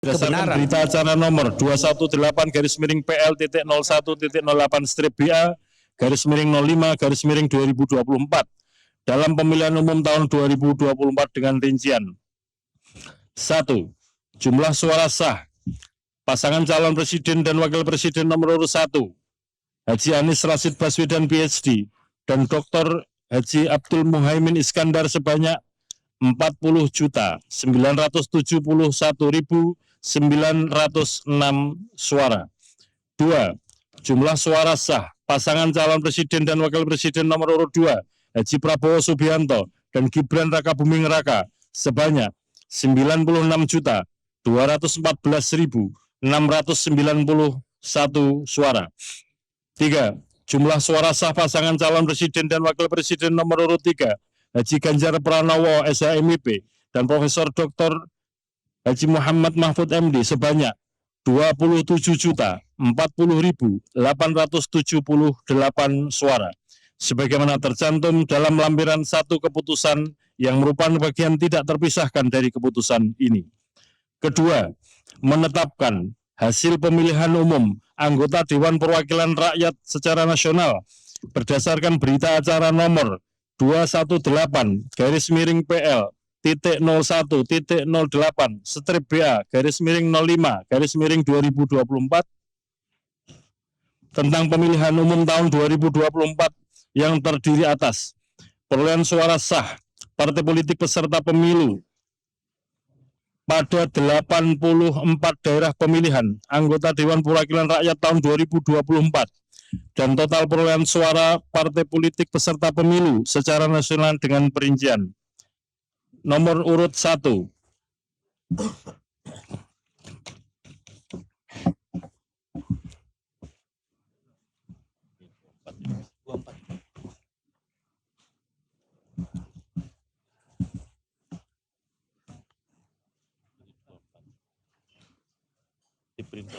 Berdasarkan berita acara nomor 218-PL.01.01.8-BA/05-2024 dalam pemilihan umum tahun 2024 dengan rincian 1. Jumlah suara sah pasangan calon presiden dan wakil presiden nomor urut 1 Haji Anies Rashid Baswedan PhD dan Dr. Haji Abdul Muhaimin Iskandar sebanyak 40.971.906 suara. 2. Jumlah suara sah pasangan calon presiden dan wakil presiden nomor urut 2 Haji Prabowo Subianto dan Gibran Rakabuming Raka sebanyak 96.214.691 suara. 3. Jumlah suara sah pasangan calon presiden dan wakil presiden nomor urut 3 Haji Ganjar Pranowo SHMIP dan Profesor Dr. Haji Muhammad Mahfud MD sebanyak 27.040.878 suara. Sebagaimana tercantum dalam lampiran 1 keputusan yang merupakan bagian tidak terpisahkan dari keputusan ini. Kedua, menetapkan hasil pemilihan umum anggota Dewan Perwakilan Rakyat secara nasional berdasarkan berita acara nomor 218-PL.08/BA/05/2024 tentang pemilihan umum tahun 2024 yang terdiri atas perolehan suara sah partai politik peserta pemilu pada 84 daerah pemilihan anggota Dewan Perwakilan Rakyat tahun 2024 dan total perolehan suara partai politik peserta pemilu secara nasional dengan perincian. Nomor urut 1. Di print.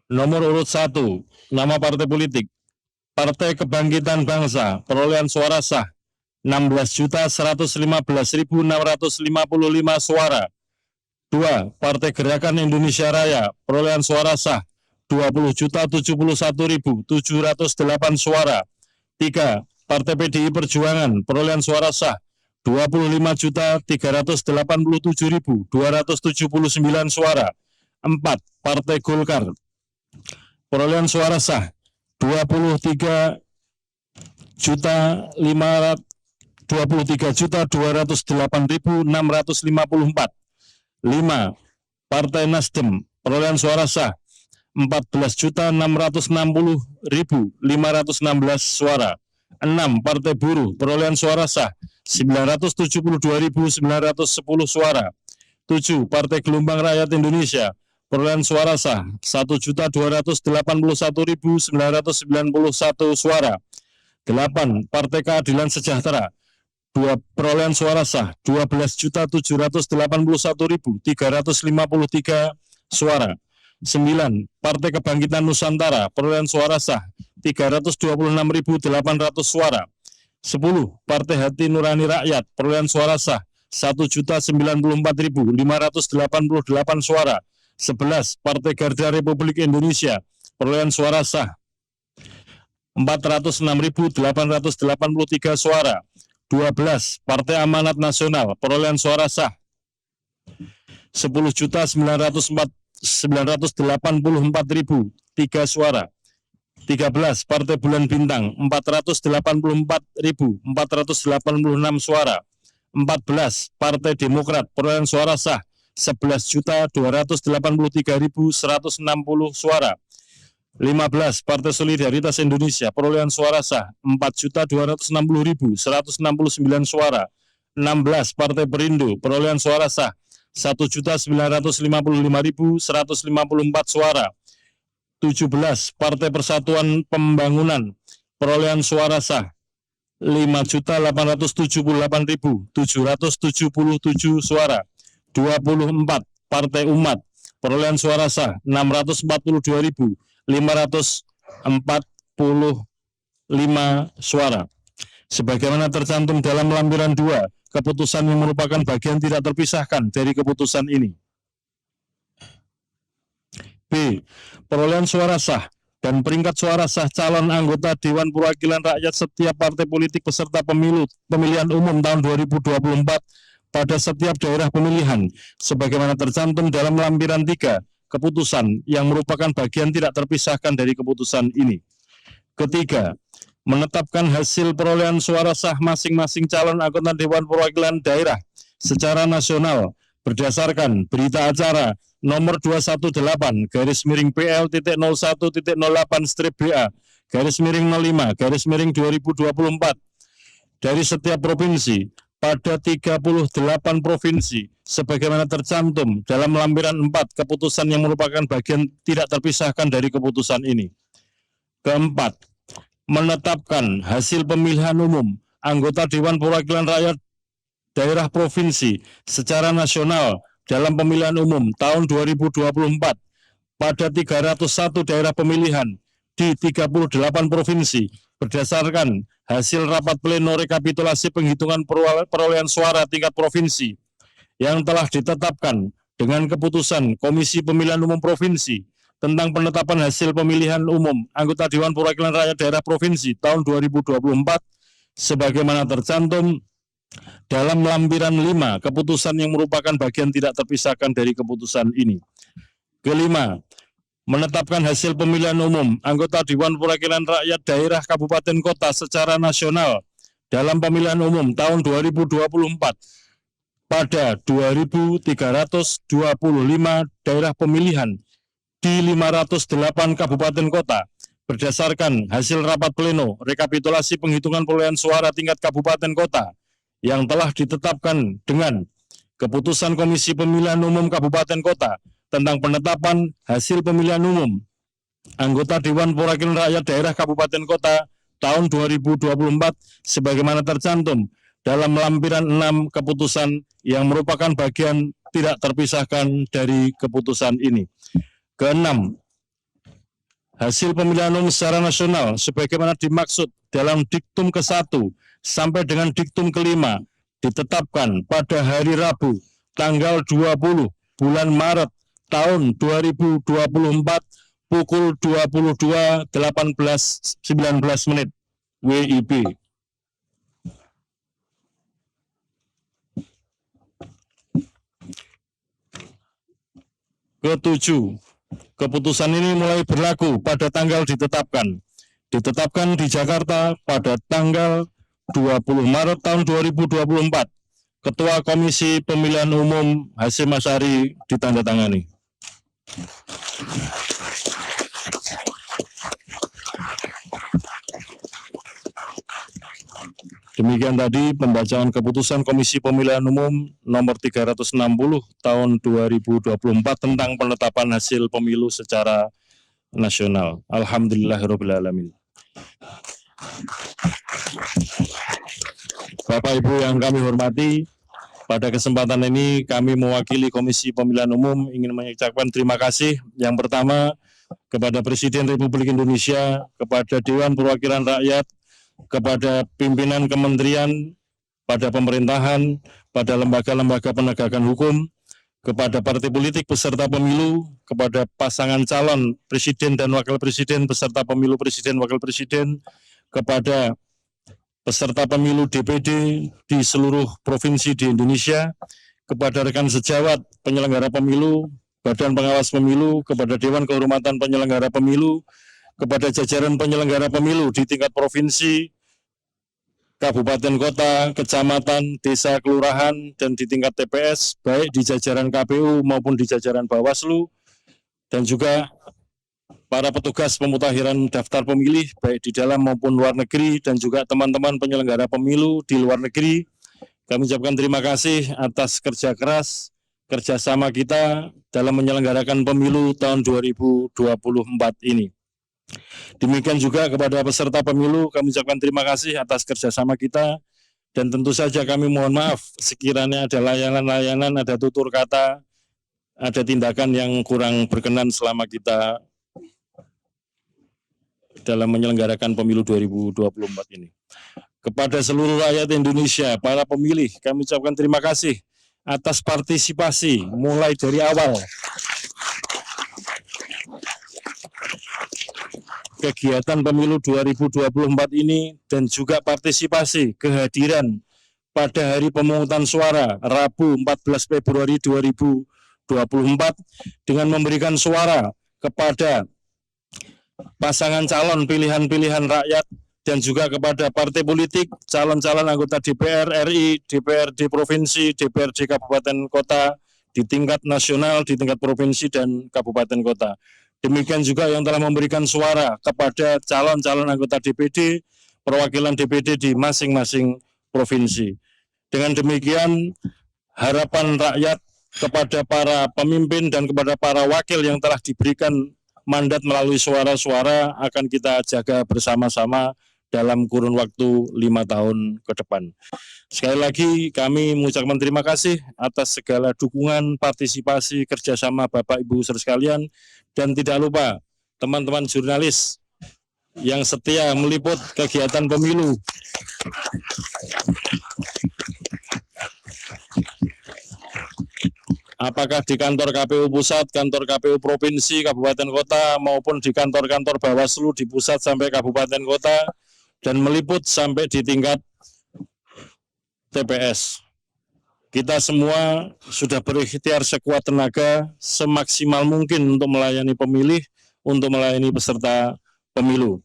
Nomor urut 1, nama partai politik, Partai Kebangkitan Bangsa, perolehan suara sah 16.115.655 suara. 2. Partai Gerakan Indonesia Raya, perolehan suara sah 20.071.708 suara. 3. Partai PDI Perjuangan, perolehan suara sah 25.387.279 suara. 4. Partai Golkar, perolehan suara sah 23.208.654. 5. Partai Nasdem, perolehan suara sah 14.660.516 suara. 6. Partai Buruh, perolehan suara sah 972.910 suara. 7. Partai Gelombang Rakyat Indonesia, perolehan suara sah 1.281.991 suara. 8. Partai Keadilan Sejahtera, perolehan suara sah 12.781.353 suara. 9. Partai Kebangkitan Nusantara, perolehan suara sah 326.800 suara. 10. Partai Hati Nurani Rakyat, perolehan suara sah 1.094.588 suara. 11. Partai Garda Republik Indonesia, perolehan suara sah 406.883 suara. 12. Partai Amanat Nasional, perolehan suara sah 10.984.003 suara. 13. Partai Bulan Bintang, 484.486 suara. 14. Partai Demokrat, perolehan suara sah 11.283.160 suara. 15. Partai Solidaritas Indonesia perolehan suara sah 4.260.169 suara. 16. Partai Perindo perolehan suara sah 1.955.154 suara. 17. Partai Persatuan Pembangunan perolehan suara sah 5.878.777 suara. 24. Partai Umat perolehan suara sah 642.545 suara. Sebagaimana tercantum dalam lampiran 2, keputusan yang merupakan bagian tidak terpisahkan dari keputusan ini. B. Perolehan suara sah dan peringkat suara sah calon anggota Dewan Perwakilan Rakyat setiap partai politik peserta pemilihan umum tahun 2024 pada setiap daerah pemilihan, sebagaimana tercantum dalam lampiran 3, keputusan yang merupakan bagian tidak terpisahkan dari keputusan ini. Ketiga, menetapkan hasil perolehan suara sah masing-masing calon anggota Dewan Perwakilan Daerah secara nasional berdasarkan berita acara nomor 218-PL.01.08-BA/05/2024 dari setiap provinsi pada 38 provinsi sebagaimana tercantum dalam lampiran 4, keputusan yang merupakan bagian tidak terpisahkan dari keputusan ini. Keempat, menetapkan hasil pemilihan umum anggota Dewan Perwakilan Rakyat daerah provinsi secara nasional dalam pemilihan umum tahun 2024 pada 301 daerah pemilihan di 38 provinsi berdasarkan hasil rapat pleno rekapitulasi penghitungan perolehan suara tingkat provinsi yang telah ditetapkan dengan keputusan Komisi Pemilihan Umum Provinsi tentang penetapan hasil pemilihan umum anggota Dewan Perwakilan Rakyat Daerah Provinsi tahun 2024 sebagaimana tercantum dalam lampiran 5, keputusan yang merupakan bagian tidak terpisahkan dari keputusan ini. Kelima, menetapkan hasil pemilihan umum anggota Dewan Perwakilan Rakyat Daerah Kabupaten Kota secara nasional dalam pemilihan umum tahun 2024 pada 2.325 daerah pemilihan di 508 kabupaten kota berdasarkan hasil rapat pleno rekapitulasi penghitungan perolehan suara tingkat kabupaten kota yang telah ditetapkan dengan keputusan Komisi Pemilihan Umum Kabupaten Kota tentang penetapan hasil pemilihan umum anggota Dewan Perwakilan Rakyat Daerah Kabupaten Kota tahun 2024 sebagaimana tercantum dalam lampiran 6, keputusan yang merupakan bagian tidak terpisahkan dari keputusan ini. Keenam, hasil pemilihan umum secara nasional sebagaimana dimaksud dalam diktum ke-1 sampai dengan diktum ke-5 ditetapkan pada hari Rabu tanggal 20 bulan Maret tahun 2024 pukul 22.18.19 WIB. Ketujuh, keputusan ini mulai berlaku pada tanggal ditetapkan di Jakarta pada tanggal 20 Maret tahun 2024. Ketua Komisi Pemilihan Umum Hasyim Asyari ditandatangani. Demikian tadi pembacaan keputusan Komisi Pemilihan Umum nomor 360 tahun 2024 tentang penetapan hasil pemilu secara nasional. Alhamdulillahirrahmanirrahim. Bapak Ibu yang kami hormati, pada kesempatan ini kami mewakili Komisi Pemilihan Umum ingin mengucapkan terima kasih yang pertama kepada Presiden Republik Indonesia, kepada Dewan Perwakilan Rakyat, kepada pimpinan kementerian, pada pemerintahan, pada lembaga-lembaga penegakan hukum, kepada partai politik peserta pemilu, kepada pasangan calon presiden dan wakil presiden peserta pemilu presiden wakil presiden, kepada peserta pemilu DPD di seluruh provinsi di Indonesia, kepada rekan sejawat penyelenggara pemilu, Badan Pengawas Pemilu, kepada Dewan Kehormatan Penyelenggara Pemilu, kepada jajaran penyelenggara pemilu di tingkat provinsi, kabupaten kota, kecamatan, desa, kelurahan, dan di tingkat TPS, baik di jajaran KPU maupun di jajaran Bawaslu, dan juga para petugas pemutakhiran daftar pemilih baik di dalam maupun luar negeri, dan juga teman-teman penyelenggara pemilu di luar negeri. Kami ucapkan terima kasih atas kerja keras, kerjasama kita dalam menyelenggarakan pemilu tahun 2024 ini. Demikian juga kepada peserta pemilu, kami ucapkan terima kasih atas kerjasama kita, dan tentu saja kami mohon maaf sekiranya ada layanan-layanan, ada tutur kata, ada tindakan yang kurang berkenan selama kita dalam menyelenggarakan pemilu 2024 ini. Kepada seluruh rakyat Indonesia, para pemilih, kami ucapkan terima kasih atas partisipasi mulai dari awal kegiatan pemilu 2024 ini, dan juga partisipasi kehadiran pada hari pemungutan suara Rabu 14 Februari 2024 dengan memberikan suara kepada pasangan calon pilihan-pilihan rakyat, dan juga kepada partai politik, calon-calon anggota DPR RI, DPRD provinsi, DPRD kabupaten kota, di tingkat nasional, di tingkat provinsi dan kabupaten kota. Demikian juga yang telah memberikan suara kepada calon-calon anggota DPD, perwakilan DPD di masing-masing provinsi. Dengan demikian, harapan rakyat kepada para pemimpin dan kepada para wakil yang telah diberikan mandat melalui suara-suara akan kita jaga bersama-sama dalam kurun waktu 5 tahun ke depan. Sekali lagi kami mengucapkan terima kasih atas segala dukungan, partisipasi, kerjasama Bapak Ibu saudara sekalian, dan tidak lupa teman-teman jurnalis yang setia meliput kegiatan pemilu. Apakah di kantor KPU pusat, kantor KPU provinsi, kabupaten kota, maupun di kantor-kantor Bawaslu di pusat sampai kabupaten kota, dan meliput sampai di tingkat TPS. Kita semua sudah berikhtiar sekuat tenaga, semaksimal mungkin untuk melayani pemilih, untuk melayani peserta pemilu.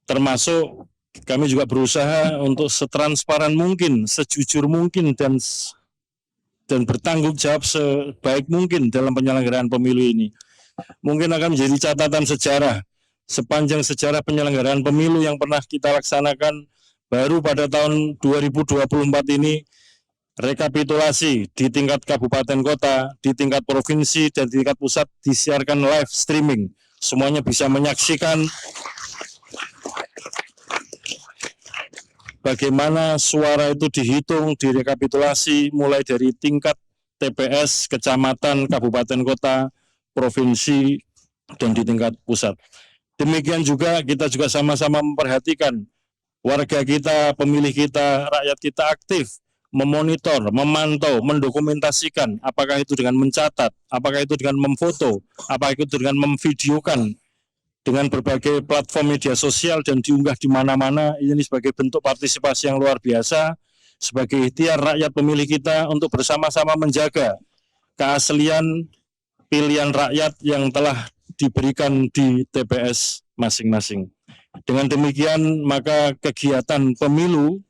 Termasuk kami juga berusaha untuk setransparan mungkin, sejujur mungkin, dan bertanggung jawab sebaik mungkin dalam penyelenggaraan pemilu ini. Mungkin akan menjadi catatan sejarah sepanjang sejarah penyelenggaraan pemilu yang pernah kita laksanakan. Baru pada tahun 2024 ini rekapitulasi di tingkat kabupaten kota, di tingkat provinsi, dan di tingkat pusat disiarkan live streaming. Semuanya bisa menyaksikan bagaimana suara itu dihitung, direkapitulasi mulai dari tingkat TPS, kecamatan, kabupaten kota, provinsi, dan di tingkat pusat. Demikian juga kita juga sama-sama memperhatikan warga kita, pemilih kita, rakyat kita aktif memonitor, memantau, mendokumentasikan, apakah itu dengan mencatat, apakah itu dengan memfoto, apakah itu dengan memvideokan dengan berbagai platform media sosial dan diunggah di mana-mana. Ini sebagai bentuk partisipasi yang luar biasa, sebagai ikhtiar rakyat pemilih kita untuk bersama-sama menjaga keaslian pilihan rakyat yang telah diberikan di TPS masing-masing. Dengan demikian, maka kegiatan pemilu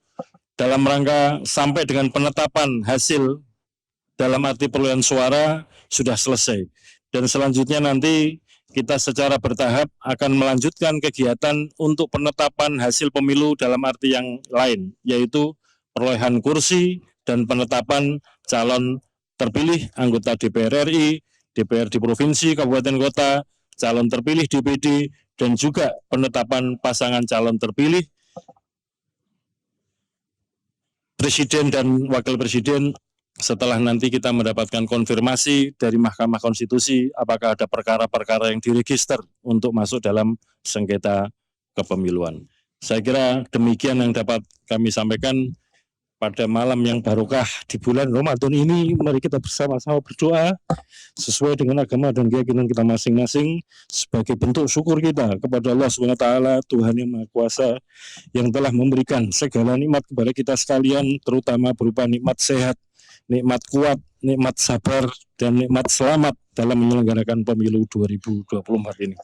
dalam rangka sampai dengan penetapan hasil dalam arti perolehan suara sudah selesai. Dan selanjutnya nanti kita secara bertahap akan melanjutkan kegiatan untuk penetapan hasil pemilu dalam arti yang lain, yaitu perolehan kursi dan penetapan calon terpilih anggota DPR RI, DPRD provinsi, kabupaten kota, calon terpilih DPD, dan juga penetapan pasangan calon terpilih presiden dan wakil presiden setelah nanti kita mendapatkan konfirmasi dari Mahkamah Konstitusi apakah ada perkara-perkara yang diregister untuk masuk dalam sengketa kepemiluan. Saya kira demikian yang dapat kami sampaikan pada malam yang barokah di bulan Ramadan ini. Mari kita bersama-sama berdoa sesuai dengan agama dan keyakinan kita masing-masing sebagai bentuk syukur kita kepada Allah SWT, Tuhan yang Maha Kuasa, yang telah memberikan segala nikmat kepada kita sekalian, terutama berupa nikmat sehat, nikmat kuat, nikmat sabar, dan nikmat selamat dalam menyelenggarakan pemilu 2024 ini.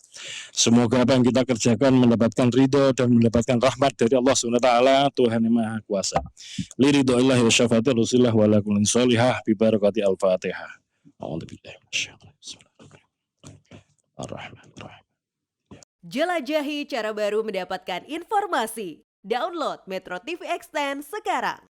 Semoga apa yang kita kerjakan mendapatkan ridho dan mendapatkan rahmat dari Allah SWT, Tuhan yang Maha Kuasa. Liridho'illahi wa syafaati Rasulillah wa ala kullin sholihah bi barakati al-Fatihah. A'udzubillahi minasyaitonir rajim. Ar-Rahmanir Rahim. Jelajahi cara baru mendapatkan informasi. Download Metro TV Extend sekarang.